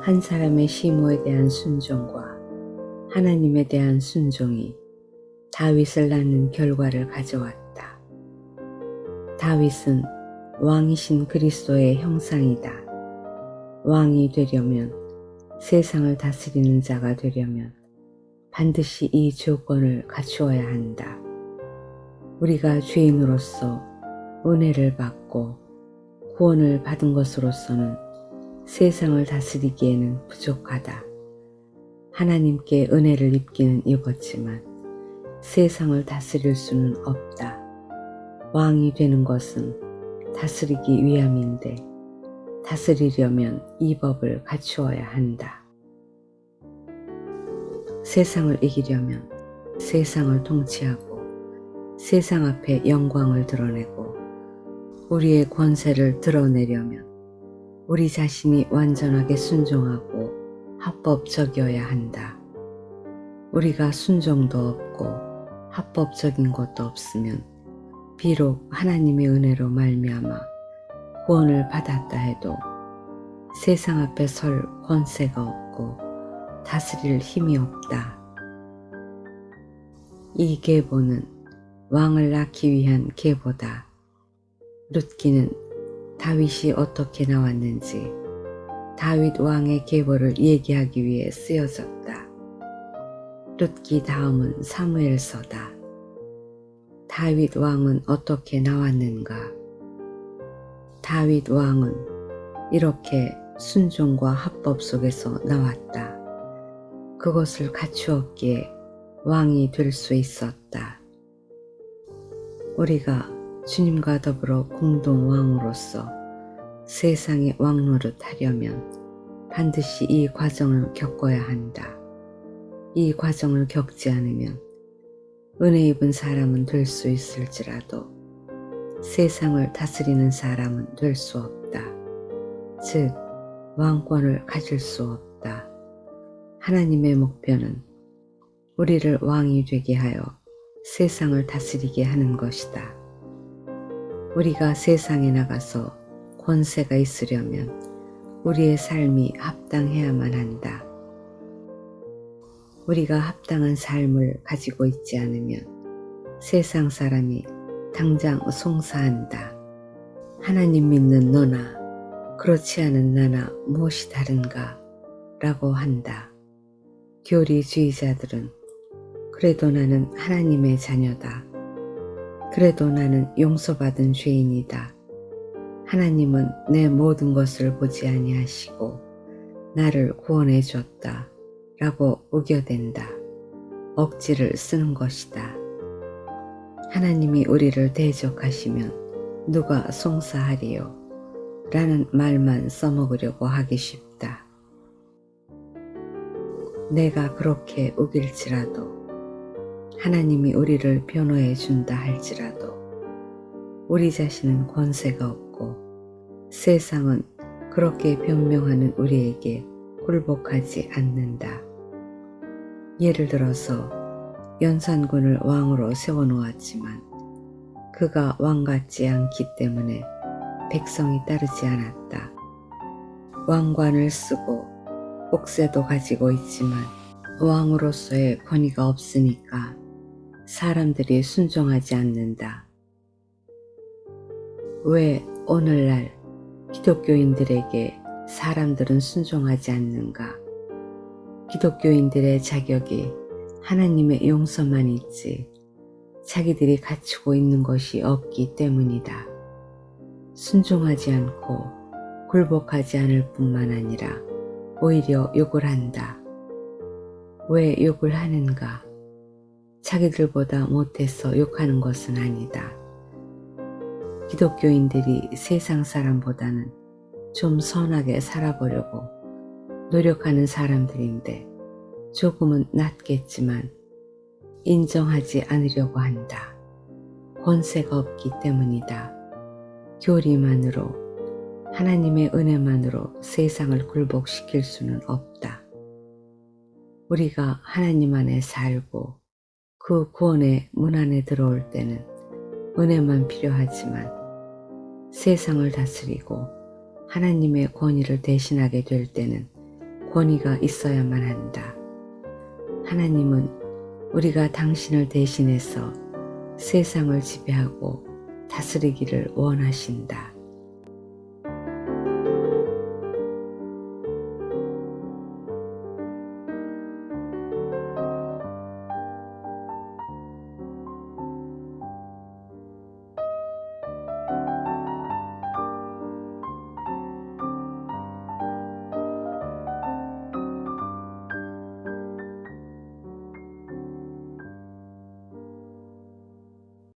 한 사람의 시모에 대한 순종과 하나님에 대한 순종이 다윗을 낳는 결과를 가져왔다. 다윗은 왕이신 그리스도의 형상이다. 왕이 되려면, 세상을 다스리는 자가 되려면 반드시 이 조건을 갖추어야 한다. 우리가 죄인으로서 은혜를 받고 구원을 받은 것으로서는 세상을 다스리기에는 부족하다. 하나님께 은혜를 입기는 입었지만 세상을 다스릴 수는 없다. 왕이 되는 것은 다스리기 위함인데 다스리려면 이 법을 갖추어야 한다. 세상을 이기려면 세상을 통치하고 세상 앞에 영광을 드러내고 우리의 권세를 드러내려면 우리 자신이 완전하게 순종하고 합법적이어야 한다. 우리가 순종도 없고 합법적인 것도 없으면 비록 하나님의 은혜로 말미암아 구원을 받았다 해도 세상 앞에 설 권세가 없고 다스릴 힘이 없다. 이 계보는 왕을 낳기 위한 계보다. 룻기는 다윗이 어떻게 나왔는지 다윗 왕의 계보를 얘기하기 위해 쓰여졌다. 룻기 다음은 사무엘서다. 다윗 왕은 어떻게 나왔는가? 다윗 왕은 이렇게 순종과 합법 속에서 나왔다. 그것을 갖추었기에 왕이 될 수 있었다. 우리가 주님과 더불어 공동 왕으로서 세상의 왕노릇 하려면 반드시 이 과정을 겪어야 한다. 이 과정을 겪지 않으면 은혜 입은 사람은 될 수 있을지라도 세상을 다스리는 사람은 될 수 없다. 즉, 왕권을 가질 수 없다. 하나님의 목표는 우리를 왕이 되게 하여 세상을 다스리게 하는 것이다. 우리가 세상에 나가서 권세가 있으려면 우리의 삶이 합당해야만 한다. 우리가 합당한 삶을 가지고 있지 않으면 세상 사람이 당장 송사한다. 하나님 믿는 너나 그렇지 않은 나나 무엇이 다른가? 라고 한다. 교리주의자들은 그래도 나는 하나님의 자녀다. 그래도 나는 용서받은 죄인이다. 하나님은 내 모든 것을 보지 아니하시고 나를 구원해 줬다. 라고 우겨댄다. 억지를 쓰는 것이다. 하나님이 우리를 대적하시면 누가 송사하리요? 라는 말만 써먹으려고 하기 쉽다. 내가 그렇게 우길지라도 하나님이 우리를 변호해 준다 할지라도 우리 자신은 권세가 없고 세상은 그렇게 변명하는 우리에게 굴복하지 않는다. 예를 들어서 연산군을 왕으로 세워놓았지만 그가 왕 같지 않기 때문에 백성이 따르지 않았다. 왕관을 쓰고 옥새도 가지고 있지만 왕으로서의 권위가 없으니까 사람들이 순종하지 않는다. 왜 오늘날 기독교인들에게 사람들은 순종하지 않는가? 기독교인들의 자격이 하나님의 용서만 있지 자기들이 갖추고 있는 것이 없기 때문이다. 순종하지 않고 굴복하지 않을 뿐만 아니라 오히려 욕을 한다. 왜 욕을 하는가? 자기들보다 못해서 욕하는 것은 아니다. 기독교인들이 세상 사람보다는 좀 선하게 살아보려고 노력하는 사람들인데 조금은 낫겠지만 인정하지 않으려고 한다. 권세가 없기 때문이다. 교리만으로 하나님의 은혜만으로 세상을 굴복시킬 수는 없다. 우리가 하나님 안에 살고 그 구원의 문 안에 들어올 때는 은혜만 필요하지만 세상을 다스리고 하나님의 권위를 대신하게 될 때는 권위가 있어야만 한다. 하나님은 우리가 당신을 대신해서 세상을 지배하고 다스리기를 원하신다.